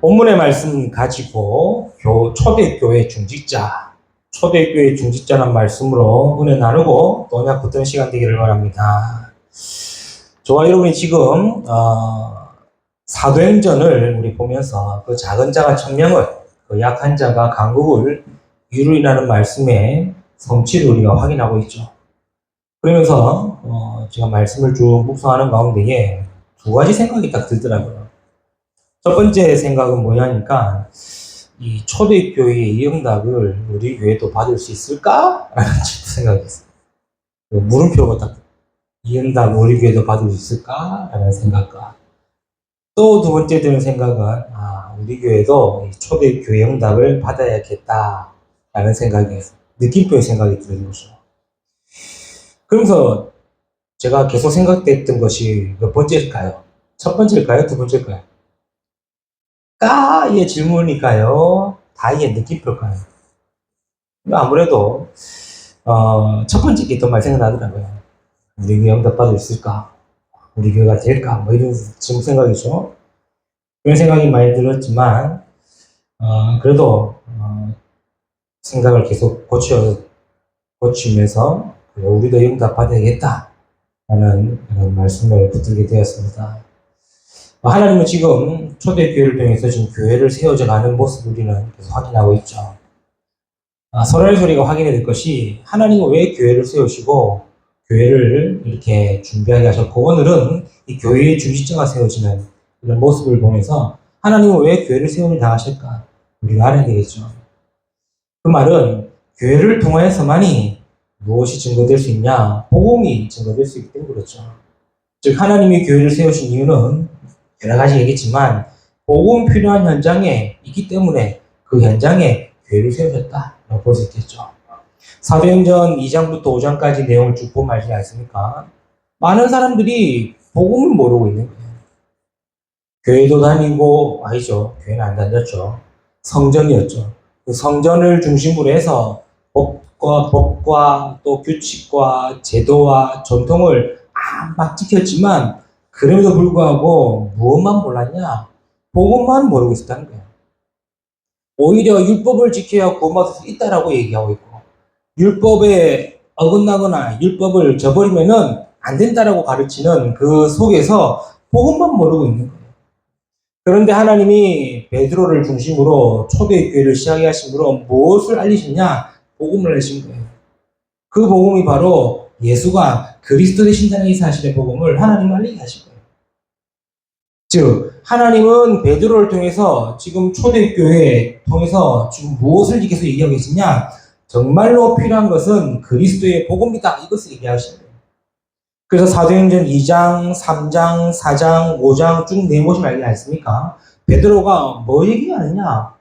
본문의 말씀 가지고 초대교회 중직자란 말씀으로 은혜 나누고 또 언약 붙드는 시간 되기를 바랍니다. 저와 여러분이 지금 사도행전을 우리 보면서 그 작은 자가 천명을, 그 약한 자가 강국을 이루리라는 말씀의 성취를 우리가 확인하고 있죠. 그러면서 제가 말씀을 쭉 묵상하는 가운데에 두 가지 생각이 딱 들더라고요. 첫 번째 생각은 뭐냐니까, 이 초대교회의 이 응답을 우리 교회도 받을 수 있을까? 라는 생각이 있어요. 물음표가 딱, 이 응답을 우리 교회도 받을 수 있을까? 라는 생각과, 또 두 번째 드는 생각은, 우리 교회도 초대교회 응답을 받아야겠다. 라는 생각이, 느낌표의 생각이 들어오죠. 그러면서 제가 계속 생각됐던 것이 몇 번째일까요? 첫 번째일까요? 두 번째일까요? 까의 질문일까요? 다의 느낌표일까요? 아무래도 첫 번째 게 더 많이 생각나더라고요. 우리 교회 응답받을 수 있을까? 우리 교회가 될까? 뭐 이런 지금 생각이죠. 그런 생각이 많이 들었지만 그래도 생각을 계속 고치면서 우리도 응답받아야겠다 라는 그런 말씀을 붙들게 되었습니다. 하나님은 지금 초대교회를 통해서 지금 교회를 세워져가는 모습을 우리는 계속 확인하고 있죠. 서론에서 우리가 확인해야 될 것이, 하나님은 왜 교회를 세우시고 교회를 이렇게 준비하게 하셨고, 오늘은 이 교회의 중심자가 세워지는 이런 모습을 보면서 하나님은 왜 교회를 세우려 하실까 우리가 알아야 되겠죠. 그 말은 교회를 통하여서만이 무엇이 증거될 수 있냐? 복음이 증거될 수 있기 때문에 그렇죠. 즉 하나님이 교회를 세우신 이유는 여러 가지 얘기했지만 복음 필요한 현장에 있기 때문에 그 현장에 교회를 세우셨다라고 볼 수 있겠죠. 사도행전 2장부터 5장까지 내용을 쭉 보면 알지 않습니까? 많은 사람들이 복음을 모르고 있는 거예요. 교회도 다니고, 아니죠. 교회는 안 다녔죠. 성전이었죠. 그 성전을 중심으로 해서 법과 또 규칙과 제도와 전통을 막 지켰지만, 그럼에도 불구하고 무엇만 몰랐냐? 복음만 모르고 있었다는 거예요. 오히려 율법을 지켜야 구원받을 수 있다라고 얘기하고 있고, 율법에 어긋나거나 율법을 저버리면은 안 된다라고 가르치는 그 속에서 복음만 모르고 있는 거예요. 그런데 하나님이 베드로를 중심으로 초대교회를 시작해 하심으로 무엇을 알리셨냐? 복음을 알리신 거예요. 그 복음이 바로 예수가 그리스도 되신다는 이 사실의 복음을 하나님은 알리게 하신 거예요. 즉 하나님은 베드로를 통해서 지금 초대교회 통해서 지금 무엇을 계속 얘기하고 계시냐? 정말로 필요한 것은 그리스도의 복음이다. 이것을 얘기하시는 거예요. 그래서 사도행전 2장, 3장, 4장, 5장 쭉 내보시면 알지 않습니까? 베드로가 뭐 얘기하느냐?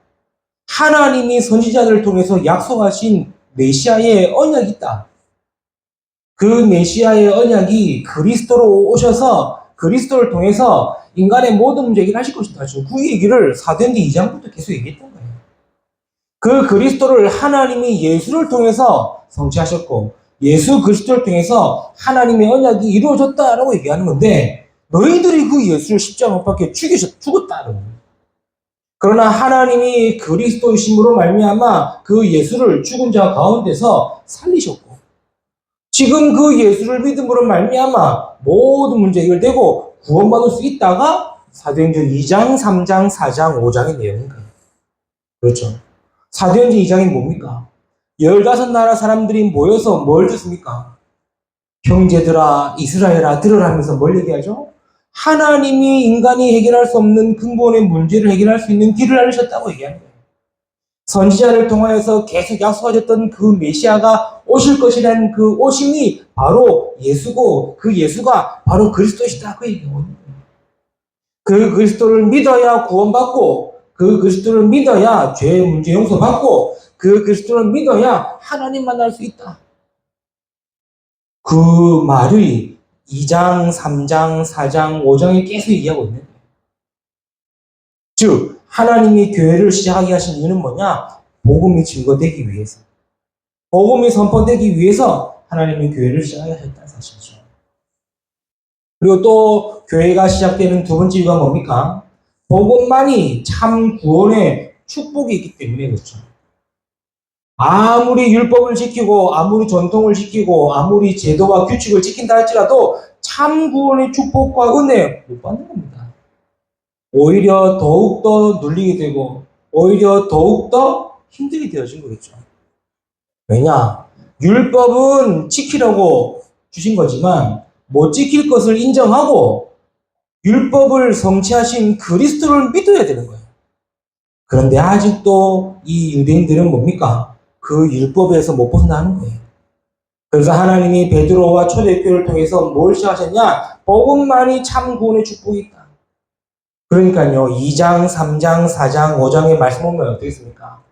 하나님이 선지자들을 통해서 약속하신 메시아의 언약이 있다. 그 메시아의 언약이 그리스도로 오셔서 그리스도를 통해서 인간의 모든 문제 얘기를 하실 것이다. 지금 그 얘기를 사도행전 2장부터 계속 얘기했던 거예요. 그 그리스도를 하나님이 예수를 통해서 성취하셨고, 예수 그리스도를 통해서 하나님의 언약이 이루어졌다라고 얘기하는 건데, 너희들이 그 예수를 십자가 못 박혀 죽었다는 거예요. 그러나 하나님이 그리스도이심으로 말미암아 그 예수를 죽은 자 가운데서 살리셨고, 지금 그 예수를 믿음으로 말미암아 모든 문제 해결되고 구원받을 수 있다가 사도행전 2장, 3장, 4장, 5장의 내용인 거예요. 그렇죠. 사도행전 2장이 뭡니까? 15나라 사람들이 모여서 뭘 듣습니까? 형제들아, 이스라엘아, 들으라 하면서 뭘 얘기하죠? 하나님이 인간이 해결할 수 없는 근본의 문제를 해결할 수 있는 길을 알리셨다고 얘기하는 거예요. 선지자를 통하여서 계속 약속하셨던 그 메시아가 오실 것이라는 그 오심이 바로 예수고, 그 예수가 바로 그리스도시다. 그 얘기하고 있는 거예요. 그 그리스도를 믿어야 구원받고, 그 그리스도를 믿어야 죄의 문제 용서받고, 그 그리스도를 믿어야 하나님 만날 수 있다. 그 말이 2장, 3장, 4장, 5장에 계속 얘기하고 있는 거예요. 즉 하나님이 교회를 시작하게 하신 이유는 뭐냐? 복음이 증거되기 위해서, 복음이 선포되기 위해서 하나님이 교회를 시작하게 하셨다는 사실이죠. 그리고 또 교회가 시작되는 두 번째 이유가 뭡니까? 복음만이 참 구원의 축복이 있기 때문에 그렇죠. 아무리 율법을 지키고 아무리 전통을 지키고 아무리 제도와 규칙을 지킨다 할지라도 참 구원의 축복과 은혜 못 받는 겁니다. 오히려 더욱더 눌리게 되고 오히려 더욱더 힘들게 되어진 거겠죠. 왜냐? 율법은 지키라고 주신 거지만 못 지킬 것을 인정하고 율법을 성취하신 그리스도를 믿어야 되는 거예요. 그런데 아직도 이 유대인들은 뭡니까? 그 율법에서 못 벗어나는 거예요. 그래서 하나님이 베드로와 초대교회를 통해서 뭘 시작하셨냐? 복음만이 참 구원의 축복이 있다. 그러니까요, 2장, 3장, 4장, 5장의 말씀 보면 어떻게 있습니까?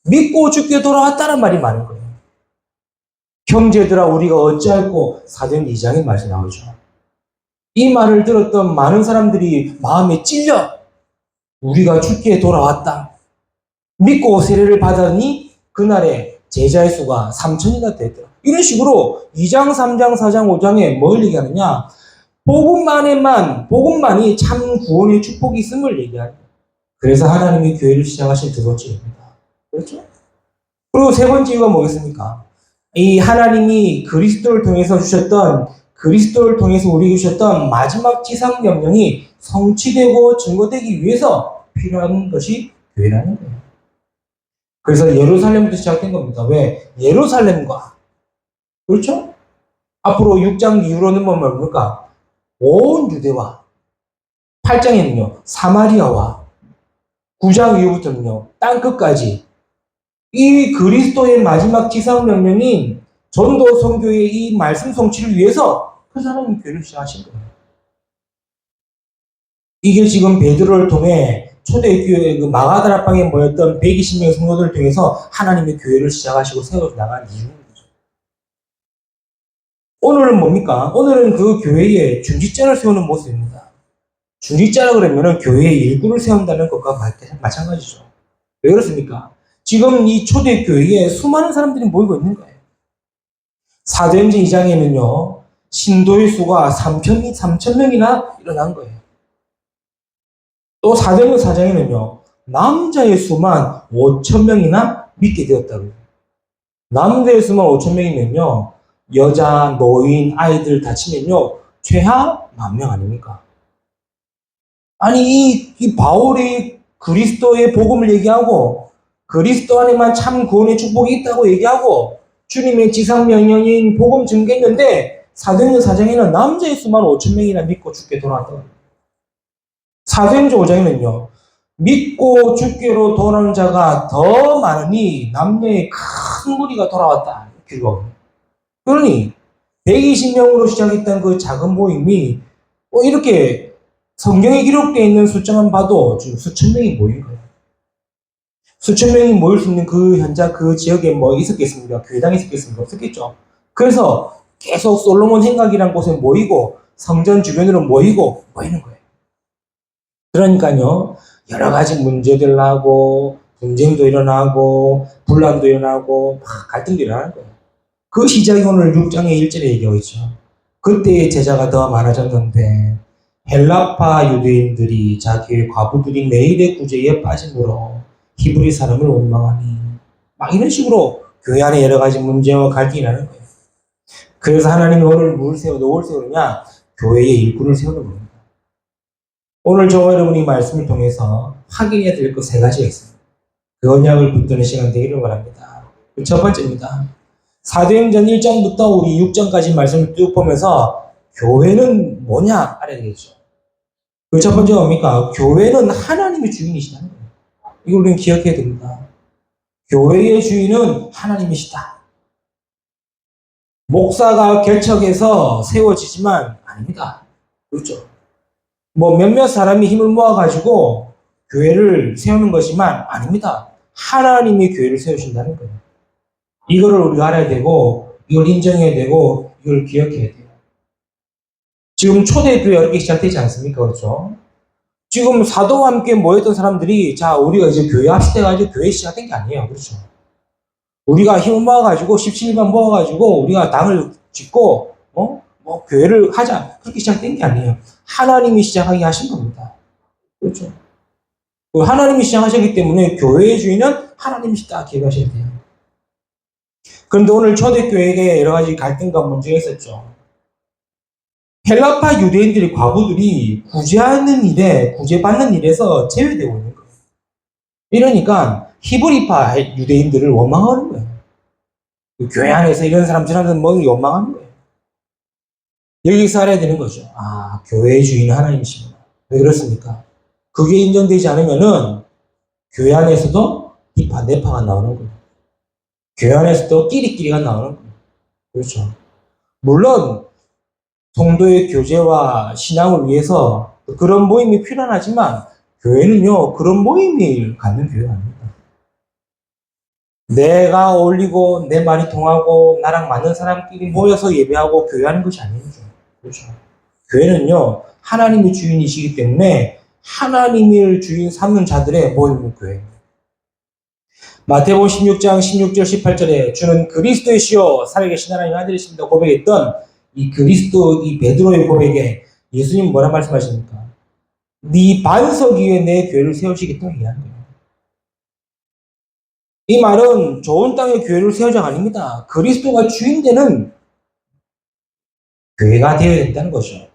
믿고 죽게 돌아왔다는 말이 많은 거예요. 형제들아 우리가 어찌할꼬 사도행 2장의 말씀이 나오죠. 이 말을 들었던 많은 사람들이 마음에 찔려 우리가 죽게 돌아왔다. 믿고 세례를 받았니 그날에 제자의 수가 3,000이나 됐더라. 이런 식으로 2장, 3장, 4장, 5장에 뭘 얘기하느냐? 복음만이 참 구원의 축복이 있음을 얘기하는 거예요. 그래서 하나님이 교회를 시작하신 두 번째입니다. 그렇죠? 그리고 세 번째 이유가 뭐겠습니까? 이 하나님이 그리스도를 통해서 우리에게 주셨던 마지막 지상 명령이 성취되고 증거되기 위해서 필요한 것이 교회라는 거예요. 그래서 예루살렘부터 시작된 겁니다. 왜? 예루살렘과 그렇죠? 앞으로 6장 이후로는 뭡니까? 온 유대와 8장에는요 사마리아와 9장 이후부터는요 땅끝까지 이 그리스도의 마지막 지상 명령인 전도 선교의 이 말씀 성취를 위해서 그 사람이 교회를 시작하신 거예요. 이게 지금 베드로를 통해 초대교회 그 마가다락방에 모였던 120명의 성도들을 통해서 하나님의 교회를 시작하시고 세워 나간 이유인 거죠. 오늘은 뭡니까? 오늘은 그 교회에 중직자를 세우는 모습입니다. 중직자라 그러면은 교회의 일꾼을 세운다는 것과 마찬가지죠. 왜 그렇습니까? 지금 이 초대교회에 수많은 사람들이 모이고 있는 거예요. 사도행전 2장에는요, 신도의 수가 3,000명이나 일어난 거예요. 또 사도행전 4장에는요, 남자의 수만 5,000명이나 믿게 되었다고요. 남자의 수만 5,000명이면요, 여자, 노인, 아이들 다 치면요, 최하 10,000명 아닙니까? 아니, 이 바울이 그리스도의 복음을 얘기하고, 그리스도 안에만 참 구원의 축복이 있다고 얘기하고, 주님의 지상명령인 복음 증거했는데, 사도행전 4장에는 남자의 수만 5,000명이나 믿고 죽게 돌아왔다고 합니다. 사도행전 5장에는요, 믿고 죽게로 돌아오는 자가 더 많으니 남녀의 큰 무리가 돌아왔다. 그러니 120명으로 시작했던 그 작은 모임이 이렇게 성경에 기록되어 있는 숫자만 봐도 지금 수천 명이 모인 거예요. 수천 명이 모일 수 있는 그 현장 그 지역에 뭐 있었겠습니까? 교회당이 있었겠습니까? 없었겠죠. 그래서 계속 솔로몬 행각이라는 곳에 모이고 성전 주변으로 모이는 거예요. 그러니까요, 여러 가지 문제들 나고, 분쟁도 일어나고, 분란도 일어나고, 막 갈등도 일어나는 거예요. 그 시작이 오늘 6장의 1절에 얘기하고 있죠. 그때의 제자가 더 많아졌는데, 헬라파 유대인들이 자기의 과부들이 매일의 구제에 빠짐으로 히브리 사람을 원망하니, 막 이런 식으로 교회 안에 여러 가지 문제와 갈등이 나는 거예요. 그래서 하나님이 오늘 누굴 세우느냐? 교회의 일꾼을 세우는 겁니다. 오늘 저와 여러분이 말씀을 통해서 확인해야 될 것 세 가지가 있습니다. 그 언약을 붙드는 시간 되기를 바랍니다. 첫 번째입니다. 사도행전 1장부터 우리 6장까지 말씀을 쭉 보면서 교회는 뭐냐 알아야 되겠죠. 그 첫 번째가 뭡니까? 교회는 하나님의 주인이시다는 거예요. 이걸 우리는 기억해야 됩니다. 교회의 주인은 하나님이시다. 목사가 개척해서 세워지지만 아닙니다. 그렇죠. 뭐 몇몇 사람이 힘을 모아가지고 교회를 세우는 것이만 아닙니다. 하나님이 교회를 세우신다는 거예요. 이거를 우리가 알아야 되고, 이걸 인정해야 되고, 이걸 기억해야 돼요. 지금 초대교회 이렇게 시작되지 않습니까? 그렇죠? 지금 사도와 함께 모였던 사람들이, 자, 우리가 이제 교회 합시돼가지고 교회 시작된 게 아니에요. 그렇죠? 우리가 힘을 모아가지고, 17만 모아가지고, 우리가 당을 짓고, 교회를 하자. 그렇게 시작된 게 아니에요. 하나님이 시작하게 하신 겁니다. 그렇죠? 하나님이 시작하셨기 때문에 교회의 주인은 하나님이시다 기억하셔야 돼요. 그런데 오늘 초대교회에 여러 가지 갈등과 문제가 있었죠. 헬라파 유대인들의 과부들이 구제받는 일에서 제외되고 있는 거예요. 이러니까 히브리파 유대인들을 원망하는 거예요. 교회 안에서 이런 사람 저런 사람 뭐 원망하는 거예요. 여기서 알아야 되는 거죠. 아, 교회의 주인은 하나님이시구나. 왜 그렇습니까? 그게 인정되지 않으면은 교회 안에서도 이파 내파가 나오는 거예요. 교회 안에서도 끼리끼리가 나오는 거예요. 그렇죠. 물론 성도의 교제와 신앙을 위해서 그런 모임이 필요하지만 교회는요 그런 모임을 갖는 교회가 아닙니다. 내가 어울리고 내 말이 통하고 나랑 맞는 사람끼리 모여서 예배하고 교회하는 것이 아니죠. 그렇죠. 교회는요 하나님이 주인이시기 때문에 하나님을 주인 삼는 자들의 모임을 교회입니다. 마태복음 16장 16절 18절에 주는 그리스도이시요 살아계신 하나님의 아들이십니다 고백했던 이 그리스도 이 베드로의 고백에 예수님 뭐라 말씀하십니까? 네 반석 위에 내 교회를 세우시겠다고 얘기하는 거예요. 이 말은 좋은 땅에 교회를 세우자가 아닙니다. 그리스도가 주인 되는 교회가 되어야 된다는 것이죠.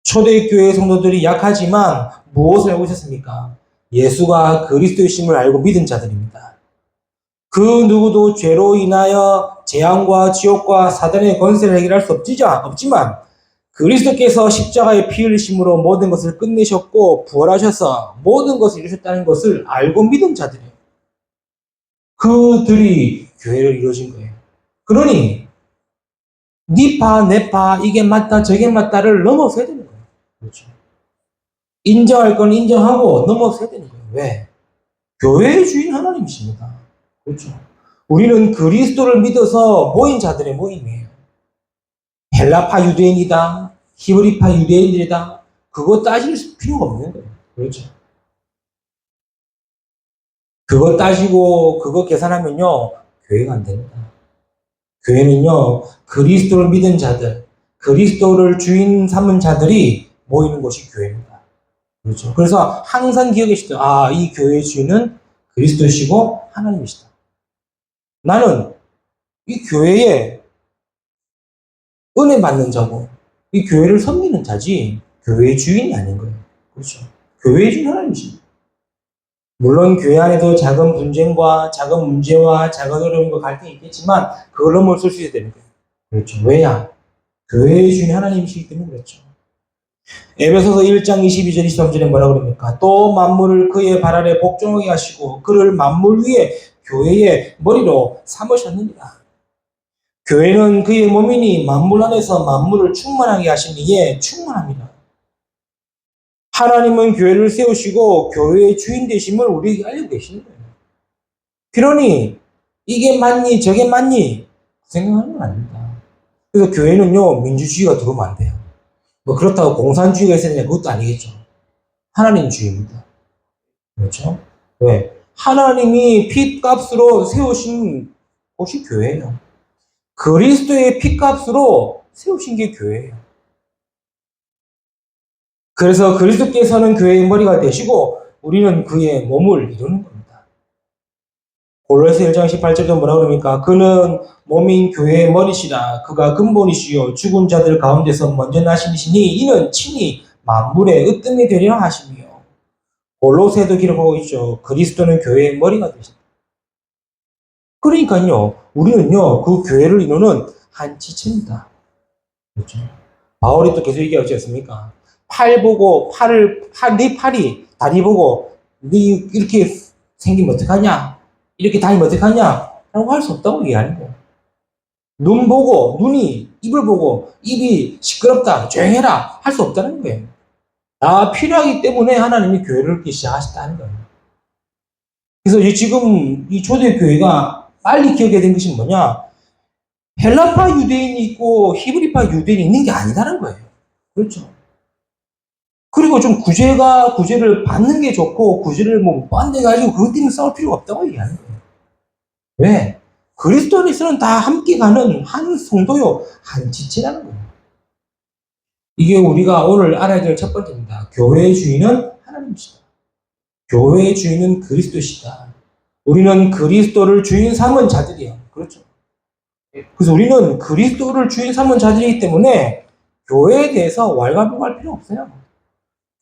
초대교회 성도들이 약하지만 무엇을 알고 있었습니까? 예수가 그리스도이심을 알고 믿은 자들입니다. 그 누구도 죄로 인하여 재앙과 지옥과 사단의 권세를 해결할 수 없지만 그리스도께서 십자가의 피 흘리심으로 모든 것을 끝내셨고 부활하셔서 모든 것을 이루셨다는 것을 알고 믿은 자들이에요. 그들이 교회를 이루어진 거예요. 그러니 니파 내파 이게 맞다 저게 맞다를 넘어서야 되는 거예요. 그렇죠. 인정할 건 인정하고 넘어서야 되는 거예요. 왜? 교회의 주인 하나님이십니다. 그렇죠. 우리는 그리스도를 믿어서 모인 자들의 모임이에요. 헬라파 유대인이다. 히브리파 유대인들이다. 그거 따질 필요가 없는 거예요. 그렇죠. 그거 따지고 그거 계산하면요. 교회가 안 됩니다. 교회는요. 그리스도를 믿은 자들, 그리스도를 주인 삼은 자들이 모이는 곳이 교회입니다. 그렇죠. 그래서 항상 기억하시죠. 아, 이 교회의 주인은 그리스도시고 하나님이시다. 나는 이 교회에 은혜 받는 자고 이 교회를 섬기는 자지 교회의 주인이 아닌 거예요. 그렇죠. 교회의 주인 하나님이십니다. 물론 교회 안에도 작은 분쟁과 작은 문제와 작은 어려움과 갈등이 있겠지만 그걸 넘어설 수 있어야 되는 거예요. 그렇죠. 왜냐? 교회의 주인 하나님이시기 때문에 그렇죠. 에베소서 1장 22절 23절에 뭐라고 그럽니까? 또 만물을 그의 발 아래 복종하게 하시고 그를 만물 위에 교회의 머리로 삼으셨느니라. 교회는 그의 몸이니 만물 안에서 만물을 충만하게 하신 이에 충만합니다. 하나님은 교회를 세우시고 교회의 주인 되심을 우리에게 알고 계시는 거예요. 그러니 이게 맞니 저게 맞니 생각하는 건 아닙니다. 그래서 교회는요 민주주의가 들어오면 안 돼요. 뭐 그렇다고 공산주의가 있어야 되냐 그것도 아니겠죠. 하나님 주의입니다. 그렇죠? 왜? 하나님이 핏값으로 세우신 곳이 교회예요. 그리스도의 핏값으로 세우신 게 교회예요. 그래서 그리스도께서는 교회의 머리가 되시고 우리는 그의 몸을 이루는 겁니다. 골로새 1장 18절도 뭐라 그럽니까? 그는 몸인 교회의 머리시라. 그가 근본이시요 죽은 자들 가운데서 먼저 나신 이시니 이는 친히 만물의 으뜸이 되리라 하시며 골로새도 기록하고 있죠. 그리스도는 교회의 머리가 되십니다. 그러니까요. 우리는요. 그 교회를 이루는 한 지체입니다. 그렇죠? 바울이 또 계속 얘기하지 않습니까? 팔 보고 네 팔이 다리 보고 네 이렇게 생기면 어떡하냐? 이렇게 다니면 어떡하냐? 라고 할 수 없다고 얘기하는 거예요. 눈 보고 눈이 입을 보고 입이 시끄럽다 조용해라 할 수 없다는 거예요. 다 필요하기 때문에 하나님이 교회를 이렇게 시작하셨다는 거예요. 그래서 지금 이 초대교회가 빨리 기억해야 되는 것이 뭐냐? 헬라파 유대인이 있고 히브리파 유대인이 있는 게 아니다는 거예요. 그렇죠. 그리고 좀 구제를 받는 게 좋고, 구제를 뭐, 빤대가지고 그것 때문에 싸울 필요가 없다고 얘기하는 거예요. 왜? 그리스도 안에서는 다 함께 가는 한 성도요, 한 지체라는 거예요. 이게 우리가 오늘 알아야 될 첫 번째입니다. 교회의 주인은 하나님이시다. 교회의 주인은 그리스도시다. 우리는 그리스도를 주인 삼은 자들이야. 그렇죠. 그래서 우리는 그리스도를 주인 삼은 자들이기 때문에 교회에 대해서 왈가왈부할 필요 없어요.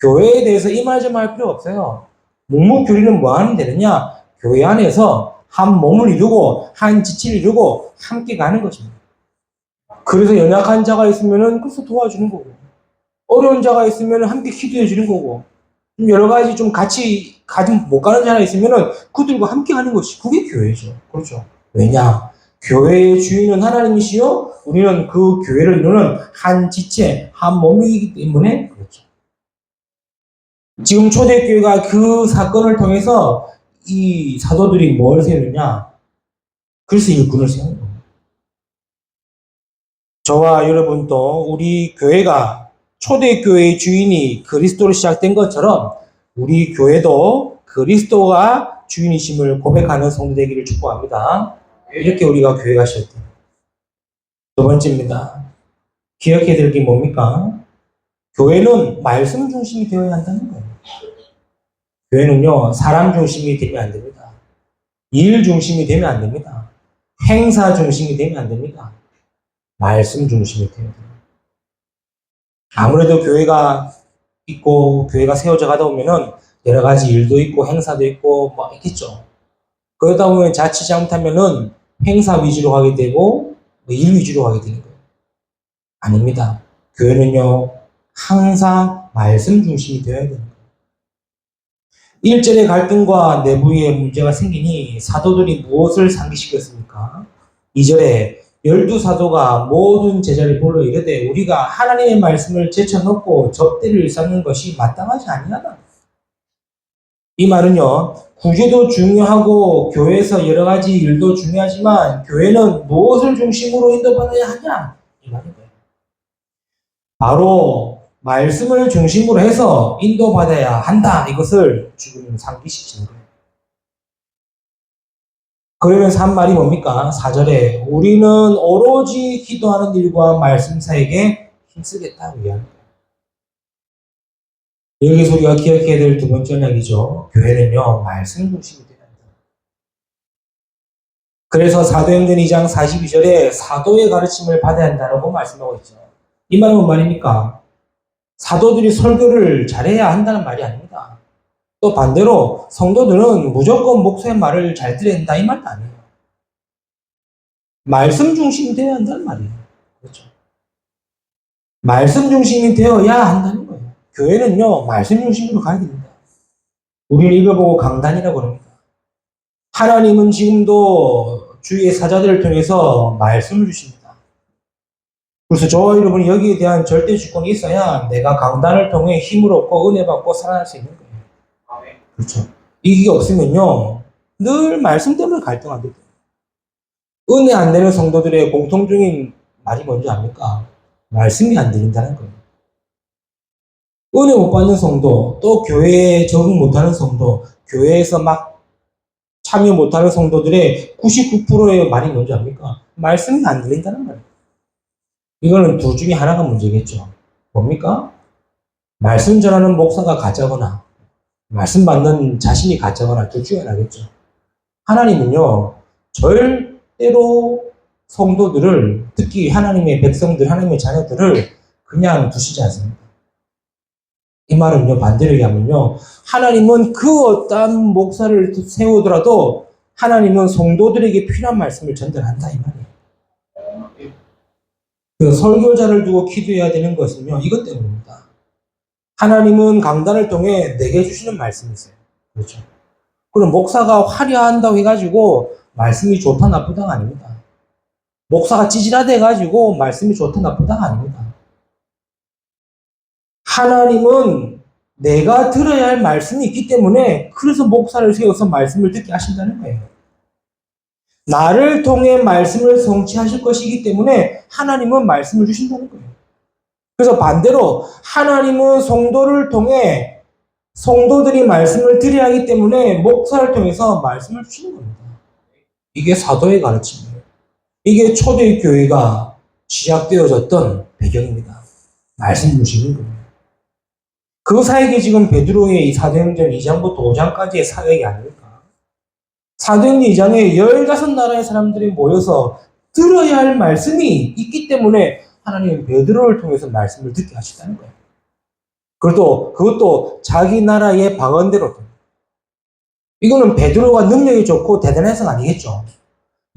교회에 대해서 이말저말 필요 없어요. 묵묵교리는 뭐 하는 데느냐? 교회 안에서 한 몸을 이루고 한 지체를 이루고 함께 가는 것입니다. 그래서 연약한 자가 있으면은 그래서 도와주는 거고, 어려운 자가 있으면은 함께 기도해 주는 거고, 여러 가지 좀 같이 못 가는 자가 있으면은 그들과 함께 하는 것이 그게 교회죠. 그렇죠. 왜냐? 교회의 주인은 하나님이시요, 우리는 그 교회를 이루는 한 지체, 한 몸이기 때문에 그렇죠. 지금 초대교회가 그 사건을 통해서 이 사도들이 뭘 세우느냐? 그래서 일꾼을 세우는 겁니다. 저와 여러분도 우리 교회가 초대교회의 주인이 그리스도로 시작된 것처럼 우리 교회도 그리스도가 주인이심을 고백하는 성도 되기를 축복합니다. 이렇게 우리가 교회가 시작됩니다. 두 번째입니다. 기억해야 될 게 뭡니까? 교회는 말씀 중심이 되어야 한다는 거예요. 교회는요, 사람 중심이 되면 안 됩니다. 일 중심이 되면 안 됩니다. 행사 중심이 되면 안 됩니다. 말씀 중심이 되어야 됩니다. 아무래도 교회가 있고 교회가 세워져 가다 보면은 여러 가지 일도 있고 행사도 있고 뭐 있겠죠. 그러다 보면 자칫 잘못하면은 행사 위주로 가게 되고 일 위주로 가게 되는 거예요. 아닙니다. 교회는요, 항상 말씀 중심이 되어야 되는 거예요. 1절의 갈등과 내부의 문제가 생기니 사도들이 무엇을 상기시켰습니까? 2절에 12사도가 모든 제자를 불러 이르되 우리가 하나님의 말씀을 제쳐놓고 접대를 쌓는 것이 마땅하지 아니하다. 이 말은요, 구제도 중요하고 교회에서 여러 가지 일도 중요하지만 교회는 무엇을 중심으로 인도받아야 하냐? 이 말이에요. 바로 말씀을 중심으로 해서 인도받아야 한다. 이것을 지금 상기시키는 거예요. 그러면서 한 말이 뭡니까? 4절에 우리는 오로지 기도하는 일과 말씀 사이에 힘쓰겠다. 이야기합니다. 여기서 우리가 기억해야 될 두 번째 이야기죠. 교회는요, 말씀 중심이 돼야 한다. 그래서 사도행전 2장 42절에 사도의 가르침을 받아야 한다고 말씀하고 있죠. 이 말은 뭔 말입니까? 사도들이 설교를 잘해야 한다는 말이 아닙니다. 또 반대로 성도들은 무조건 목사의 말을 잘 들어야 한다 이 말도 아니에요. 말씀 중심이 되어야 한다는 말이에요. 그렇죠. 말씀 중심이 되어야 한다는 거예요. 교회는요, 말씀 중심으로 가야 됩니다. 우리는 이걸 보고 강단이라고 합니다. 하나님은 지금도 주의 사자들을 통해서 말씀을 주십니다. 그래서 저와 여러분이 여기에 대한 절대 주권이 있어야 내가 강단을 통해 힘을 얻고 은혜 받고 살아날 수 있는 거예요. 그렇죠. 이게 없으면요, 늘 말씀 때문에 갈등하게 돼요. 은혜 안 되는 성도들의 공통적인 말이 뭔지 압니까? 말씀이 안 들린다는 거예요. 은혜 못 받는 성도, 또 교회에 적응 못하는 성도, 교회에서 막 참여 못하는 성도들의 99%의 말이 뭔지 압니까? 말씀이 안 들린다는 거예요. 이거는 둘 중에 하나가 문제겠죠. 뭡니까? 말씀 전하는 목사가 가짜거나 말씀 받는 자신이 가짜거나 둘 중에 하나겠죠. 하나님은요, 절대로 성도들을, 특히 하나님의 백성들, 하나님의 자녀들을 그냥 두시지 않습니다. 이 말은요, 반대로 얘기하면요, 하나님은 그 어떠한 목사를 세우더라도 하나님은 성도들에게 필요한 말씀을 전달한다 이 말이에요. 그 설교자를 두고 기도해야 되는 것은요, 이것 때문입니다. 하나님은 강단을 통해 내게 주시는 말씀이 있어요. 그렇죠. 그럼 목사가 화려한다고 해가지고 말씀이 좋다 나쁘다가 아닙니다. 목사가 찌질하다 해가지고 말씀이 좋다 나쁘다가 아닙니다. 하나님은 내가 들어야 할 말씀이 있기 때문에 그래서 목사를 세워서 말씀을 듣게 하신다는 거예요. 나를 통해 말씀을 성취하실 것이기 때문에 하나님은 말씀을 주신다는 거예요. 그래서 반대로 하나님은 성도를 통해 성도들이 말씀을 드려야 하기 때문에 목사를 통해서 말씀을 주시는 겁니다. 이게 사도의 가르침이에요. 이게 초대 교회가 시작되어졌던 배경입니다. 말씀 주시는 겁니다. 그 사역이 지금 베드로의 이 사도행전 2장부터 5장까지의 사역이 아닙니까? 사도행전 2장에 15나라의 사람들이 모여서 들어야 할 말씀이 있기 때문에 하나님은 베드로를 통해서 말씀을 듣게 하시다는 거예요. 그것도 자기 나라의 방언대로. 이거는 베드로가 능력이 좋고 대단해서는 아니겠죠.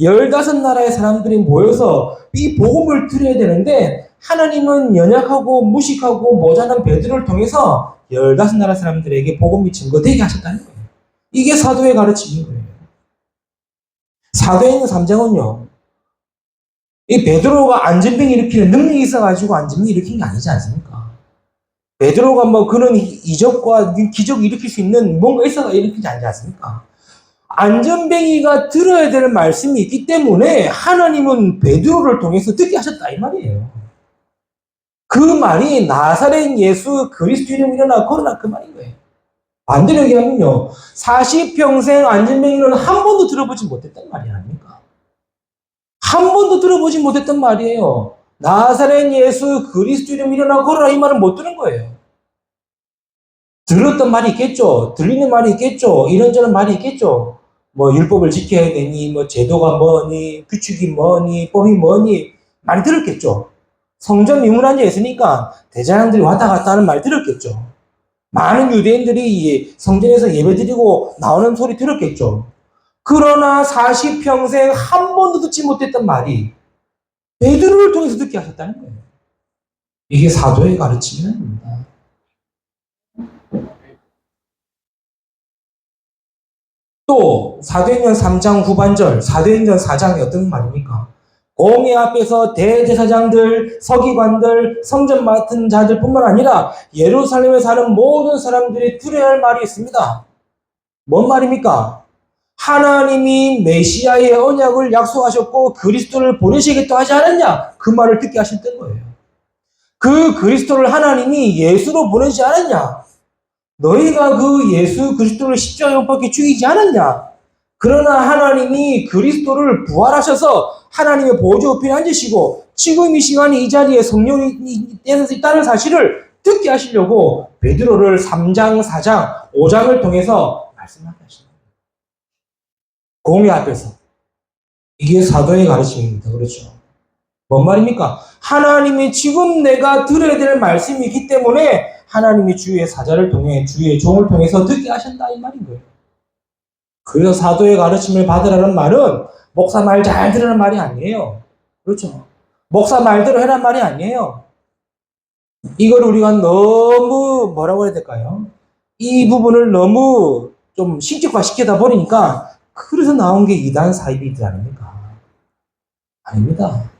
15나라의 사람들이 모여서 이 복음을 들어야 되는데 하나님은 연약하고 무식하고 모자란 베드로를 통해서 15나라 사람들에게 복음이 증거되게 하셨다는 거예요. 이게 사도의 가르침인 거예요. 사도행전 3장은요. 이 베드로가 안전병 일으키는 능력이 있어가지고 안전병 일으킨 게 아니지 않습니까? 베드로가 뭐 그런 이적과 기적을 일으킬 수 있는 뭔가 있어가 일으키지 않지 않습니까? 안전뱅이가 들어야 될 말씀이 있기 때문에 하나님은 베드로를 통해서 듣게 하셨다 이 말이에요. 그 말이 나사렛 예수 그리스도 이름 일어나 걸어라 그 말인 거예요. 반대로 얘기하면요. 40평생 안전뱅이는 한 번도 들어보지 못했단 말이 아닙니까? 한 번도 들어보지 못했단 말이에요. 나사렛 예수 그리스도 이름 일어나 걸어라 이 말은 못 들은 거예요. 들었던 말이 있겠죠. 들리는 말이 있겠죠. 이런저런 말이 있겠죠. 뭐 율법을 지켜야 되니, 뭐 제도가 뭐니, 규칙이 뭐니, 법이 뭐니 많이 들었겠죠. 성전 미문 앉아 있으니까 대제사장들이 왔다 갔다 하는 말 들었겠죠. 많은 유대인들이 성전에서 예배드리고 나오는 소리 들었겠죠. 그러나 40평생 한 번도 듣지 못했던 말이 베드로를 통해서 듣게 하셨다는 거예요. 이게 사도의 가르침입니다. 또 사도행전 3장 후반절, 사도행전 4장에 어떤 말입니까? 공회 앞에서 대제사장들, 서기관들, 성전 맡은 자들 뿐만 아니라 예루살렘에 사는 모든 사람들이 들어야 할 말이 있습니다. 뭔 말입니까? 하나님이 메시아의 언약을 약속하셨고 그리스도를 보내시겠다 하지 않았냐? 그 말을 듣게 하셨던 거예요. 그 그리스도를 하나님이 예수로 보내지 않았냐? 너희가 그 예수 그리스도를 십자가에 못 박혀 죽이지 않았냐? 그러나 하나님이 그리스도를 부활하셔서 하나님의 보좌 우편에 앉으시고 지금 이 시간에 이 자리에 성령이 있다는 사실을 듣게 하시려고 베드로를 3장, 4장, 5장을 통해서 말씀하게 하십니다. 공회 앞에서. 이게 사도의 가르침입니다. 그렇죠? 뭔 말입니까? 하나님이 지금 내가 들어야 될 말씀이 있기 때문에 하나님이 주의 사자를 통해 주의 종을 통해서 듣게 하신다 이 말인 거예요. 그래서 사도의 가르침을 받으라는 말은 목사 말 잘 들으라는 말이 아니에요. 그렇죠? 목사 말대로 해라는 말이 아니에요. 이걸 우리가 너무 뭐라고 해야 될까요? 이 부분을 너무 좀 신격화 시키다 버리니까 그래서 나온 게 이단 사이비들 아닙니까? 아닙니다.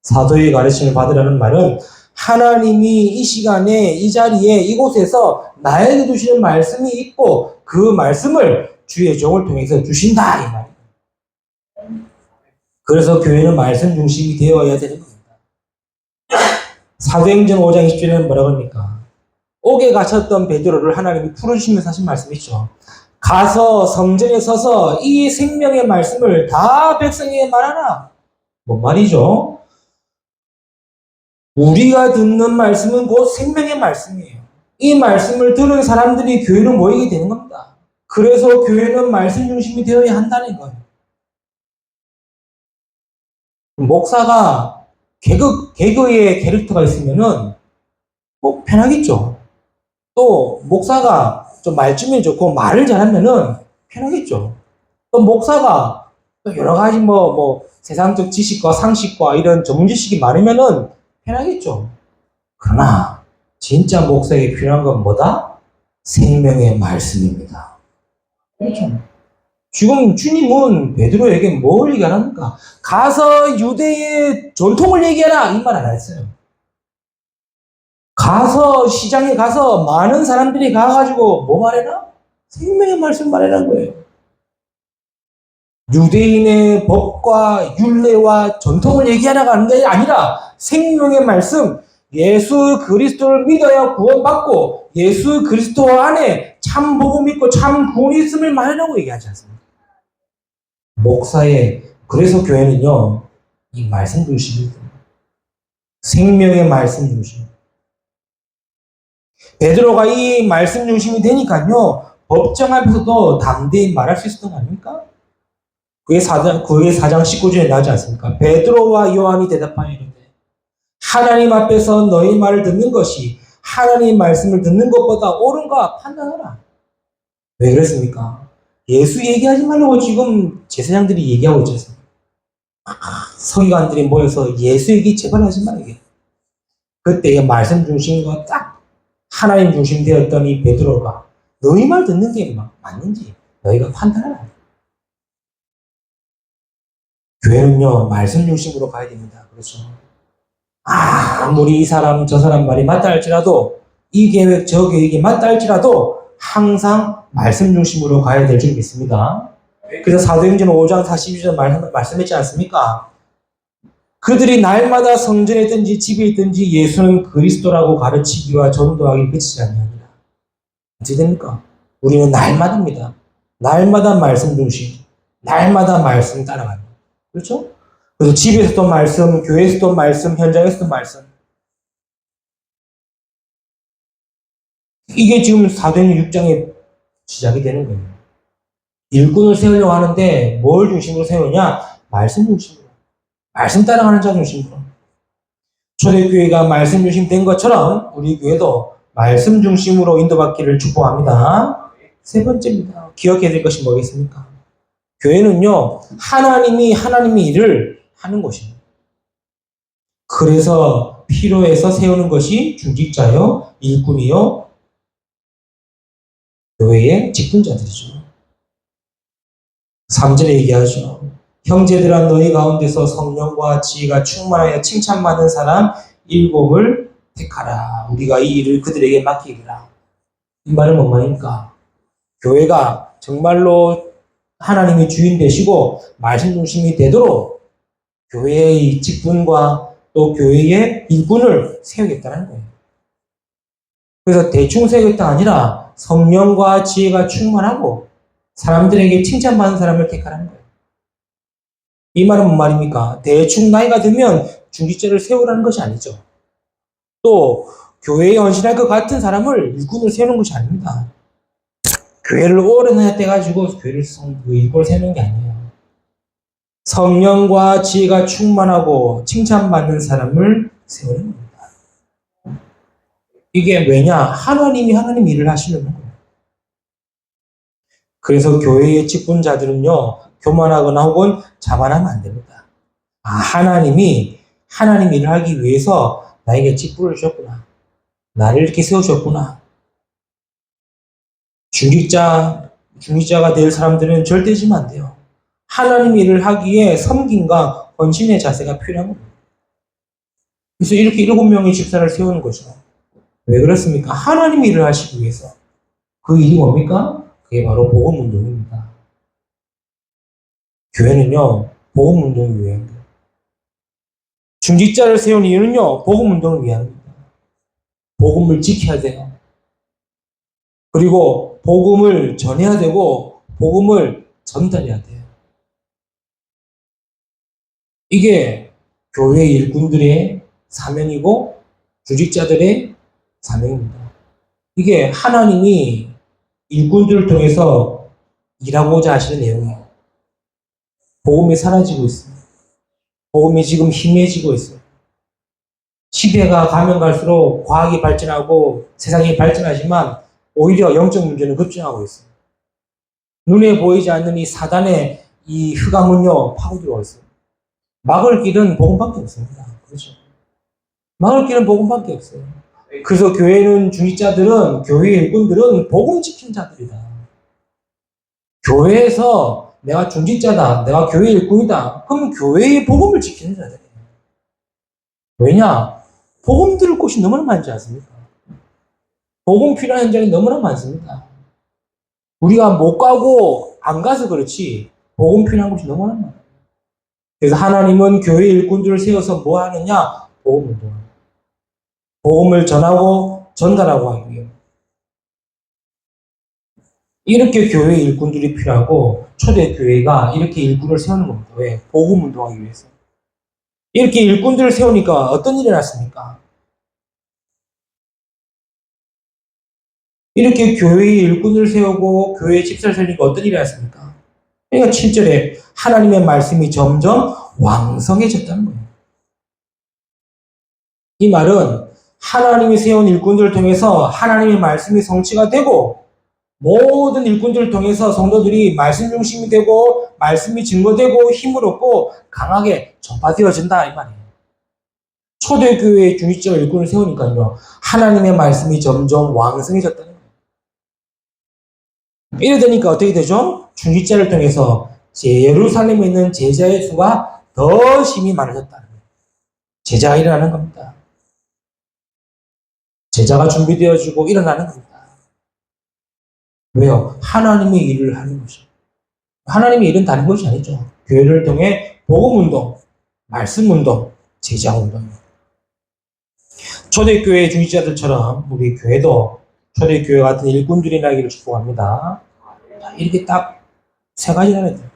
사도의 가르침을 받으라는 말은 하나님이 이 시간에 이 자리에 이곳에서 나에게 주시는 말씀이 있고 그 말씀을 주의 종을 통해서 주신다 이 말이에요. 그래서 교회는 말씀 중심이 되어야 되는 겁니다. 사도행전 5장 20절에는 뭐라고 합니까? 옥에 갇혔던 베드로를 하나님이 풀어주시면서 하신 말씀이 있죠. 가서 성전에 서서 이 생명의 말씀을 다 백성에게 말하라. 뭔 말이죠? 우리가 듣는 말씀은 곧 생명의 말씀이에요. 이 말씀을 들은 사람들이 교회로 모이게 되는 겁니다. 그래서 교회는 말씀 중심이 되어야 한다는 거예요. 목사가 개그의 캐릭터가 있으면은 뭐 편하겠죠. 또 목사가 좀 말주변이 좋고 말을 잘하면은 편하겠죠. 또 목사가 또 여러 가지 뭐 세상적 지식과 상식과 이런 전문 지식이 많으면은 편하겠죠. 그러나 진짜 목사에게 필요한 건 뭐다? 생명의 말씀입니다. 그렇죠. 지금 주님은 베드로에게 뭘 얘기하랍니까? 가서 유대의 전통을 얘기해라 이 말 안 했어요. 가서 시장에 가서 많은 사람들이 가가지고 뭐 말해라? 생명의 말씀 말해라는 거예요. 유대인의 법과 율례와 전통을 얘기하라가 하는 게 아니라 생명의 말씀, 예수 그리스도를 믿어야 구원받고 예수 그리스도 안에 참 복음 믿고 참 구원이 있음을 말하라고 얘기하지 않습니까? 목사의 그래서 교회는요 이 말씀 중심입니다. 생명의 말씀 중심. 베드로가 이 말씀 중심이 되니까요, 법정 앞에서도 담대히 말할 수 있었던 거 아닙니까? 그게 4장 19절에 나오지 않습니까? 베드로와 요한이 대답하여 이르되 하나님 앞에서 너희 말을 듣는 것이 하나님 말씀을 듣는 것보다 옳은가 판단하라. 왜 그랬습니까? 예수 얘기하지 말라고 지금 제사장들이 얘기하고 있지 않습니까? 서기관들이 모여서 예수 얘기 제발 하지 말라. 그때 말씀 중심과 딱 하나님 중심 되었던 이 베드로가 너희 말 듣는 게 맞는지 너희가 판단하라. 교회는요, 말씀 중심으로 가야 됩니다. 그렇죠? 아무리 이 사람, 저 사람 말이 맞다 할지라도, 이 계획, 저 계획이 맞다 할지라도, 항상 말씀 중심으로 가야 될 줄 믿습니다. 그래서 사도행전 5장 42절 말씀했지 않습니까? 그들이 날마다 성전에 있든지 집에 있든지 예수는 그리스도라고 가르치기와 전도하기 그치지 아니하니라. 어떻게 됩니까? 우리는 날마다입니다. 날마다 말씀 중심, 날마다 말씀 따라가는. 그렇죠? 그래서 집에서도 말씀, 교회에서도 말씀, 현장에서도 말씀. 이게 지금 사도행전 6장에 시작이 되는 거예요. 일꾼을 세우려고 하는데 뭘 중심으로 세우냐? 말씀 중심으로. 말씀 따라가는 자 중심으로. 초대교회가 말씀 중심 된 것처럼 우리 교회도 말씀 중심으로 인도받기를 축복합니다. 세 번째입니다. 기억해야 될 것이 뭐겠습니까? 교회는요, 하나님이 일을 하는 곳입니다. 그래서 필요해서 세우는 것이 중직자요, 일꾼이요, 교회의 직분자들이죠. 3절에 얘기하죠. 형제들아 너희 가운데서 성령과 지혜가 충만하여 칭찬받는 사람 7을 택하라. 우리가 이 일을 그들에게 맡기리라. 이 말은 뭔 말입니까? 교회가 정말로 하나님이 주인 되시고 말씀 중심이 되도록 교회의 직분과 또 교회의 일꾼을 세우겠다는 거예요. 그래서 대충 세우겠다 아니라 성령과 지혜가 충만하고 사람들에게 칭찬받는 사람을 택하라는 거예요. 이 말은 뭔 말입니까? 대충 나이가 들면 중직자를 세우라는 것이 아니죠. 또 교회에 헌신할 것 같은 사람을 일꾼을 세우는 것이 아닙니다. 교회를 오래 떼가지고 교회를 일꾼을 세우는 게 아니에요. 성령과 지혜가 충만하고 칭찬받는 사람을 세우는 겁니다. 이게 왜냐? 하나님 일을 하시려는 거예요. 그래서 교회의 직분자들은요, 교만하거나 혹은 자만하면 안 됩니다. 하나님 일을 하기 위해서 나에게 직분을 주셨구나. 나를 이렇게 세우셨구나. 중직자가 될 사람들은 절대 지면 안 돼요. 하나님 일을 하기에 섬김과 헌신의 자세가 필요한 겁니다. 그래서 이렇게 7명의 집사를 세우는 거죠. 왜 그렇습니까? 하나님 일을 하시기 위해서. 그 일이 뭡니까? 그게 바로 복음운동입니다. 교회는요, 복음운동을 위한 거예요. 중직자를 세운 이유는요, 복음운동을 위한 겁니다. 복음을 지켜야 돼요. 그리고 복음을 전해야 되고, 복음을 전달해야 돼요. 이게 교회 일꾼들의 사명이고, 중직자들의 사명입니다. 이게 하나님이 일꾼들을 통해서 일하고자 하시는 내용이에요. 복음이 사라지고 있습니다. 복음이 지금 희미해지고 있어요. 시대가 가면 갈수록 과학이 발전하고 세상이 발전하지만 오히려 영적 문제는 급증하고 있어요. 눈에 보이지 않는 이 사단의 이 흑암은요, 파고들어와 있어요. 막을 길은 복음밖에 없습니다. 그렇죠? 막을 길은 복음밖에 없어요. 그래서 교회는 중직자들은, 교회 일꾼들은 복음 지킨 자들이다. 교회에서 내가 중직자다, 내가 교회 일꾼이다. 그럼 교회의 복음을 지키는 자들이에요. 왜냐? 복음 들을 곳이 너무나 많지 않습니까? 복음 필요한 현장이 너무나 많습니다. 우리가 못 가고 안 가서 그렇지 복음 필요한 곳이 너무나 많아요. 그래서 하나님은 교회 일꾼들을 세워서 뭐 하느냐? 복음 운동합니다. 복음을 전하고 전달하고 하기 위해. 이렇게 교회 일꾼들이 필요하고 초대교회가 이렇게 일꾼을 세우는 겁니다. 왜? 복음 운동하기 위해서. 이렇게 일꾼들을 세우니까 어떤 일이 났습니까? 이렇게 교회의 일꾼을 세우고 교회의 집사를 세우니까 어떤 일이 났습니까? 그러니까 7절에 하나님의 말씀이 점점 왕성해졌다는 거예요. 이 말은 하나님이 세운 일꾼들을 통해서 하나님의 말씀이 성취가 되고 모든 일꾼들을 통해서 성도들이 말씀 중심이 되고 말씀이 증거되고 힘을 얻고 강하게 전파되어진다 이 말이에요. 초대교회의 중직자 일꾼을 세우니까요. 하나님의 말씀이 점점 왕성해졌다는 거예요. 이래 되니까 어떻게 되죠? 중직자를 통해서 예루살렘에 있는 제자의 수가 더 심히 많아졌다는 거예요. 제자가 일어나는 겁니다. 제자가 준비되어지고 일어나는 겁니다. 왜요? 하나님의 일을 하는 것이죠. 하나님의 일은 다른 것이 아니죠. 교회를 통해 복음운동, 말씀운동, 제자운동. 초대교회 중직자들처럼 우리 교회도 초대교회 같은 일꾼들이 나기를 축복합니다. 이렇게 딱 세 가지나 돼요.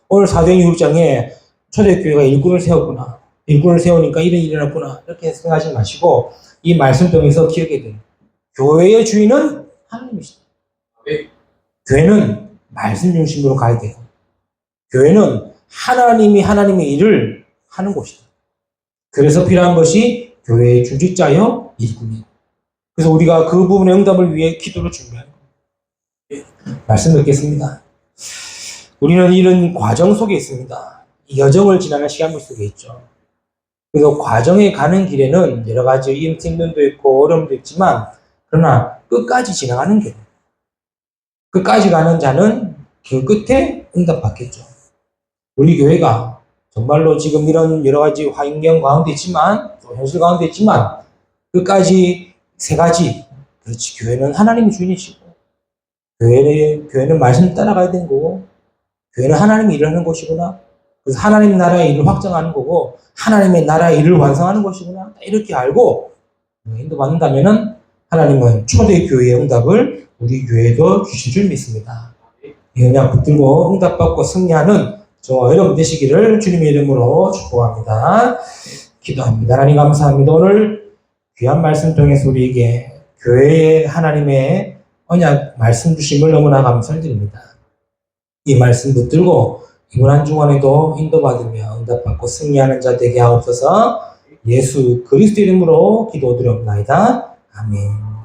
오늘 사도행전 6장에 초대교회가 일꾼을 세웠구나. 일꾼을 세우니까 이런 일이 일어났구나. 이렇게 생각하지 마시고 이 말씀 통해서 기억해야 돼요. 교회의 주인은 하나님이시다. 교회는 말씀 중심으로 가야 되고 교회는 하나님의 일을 하는 곳이다. 그래서 필요한 것이 교회의 중직자여 일꾼이고 그래서 우리가 그 부분의 응답을 위해 기도를 준비하는 거예요. 말씀 듣겠습니다. 우리는 이런 과정 속에 있습니다. 이 여정을 지나는 시간물 속에 있죠. 그래서 과정에 가는 길에는 여러 가지 힘듦도 있고 어려움도 있지만 그러나 끝까지 지나가는 길. 끝까지 가는 자는 그 끝에 응답받겠죠. 우리 교회가 정말로 지금 이런 여러 가지 환경 가운데 있지만 또 현실 가운데 있지만 끝까지 세 가지. 그렇지. 교회는 하나님이 주인이시고 교회는 말씀 따라가야 되는 거고 교회는 하나님이 일하는 곳이구나. 그래서 하나님 나라의 일을 확정하는 거고 하나님의 나라의 일을 완성하는 것이구나. 이렇게 알고 인도받는다면은 하나님은 초대교회의 응답을 우리 교회도 주실 줄 믿습니다. 이 언약 붙들고 응답받고 승리하는 저와 여러분 되시기를 주님의 이름으로 축복합니다. 기도합니다. 하나님 감사합니다. 오늘 귀한 말씀 통해서 우리에게 교회의 하나님의 언약 말씀 주심을 너무나 감사드립니다. 이 말씀 붙들고 이번 한 주간에도 인도받으며 응답받고 승리하는 자 되게 하옵소서. 예수 그리스도 이름으로 기도드렸나이다. 아멘.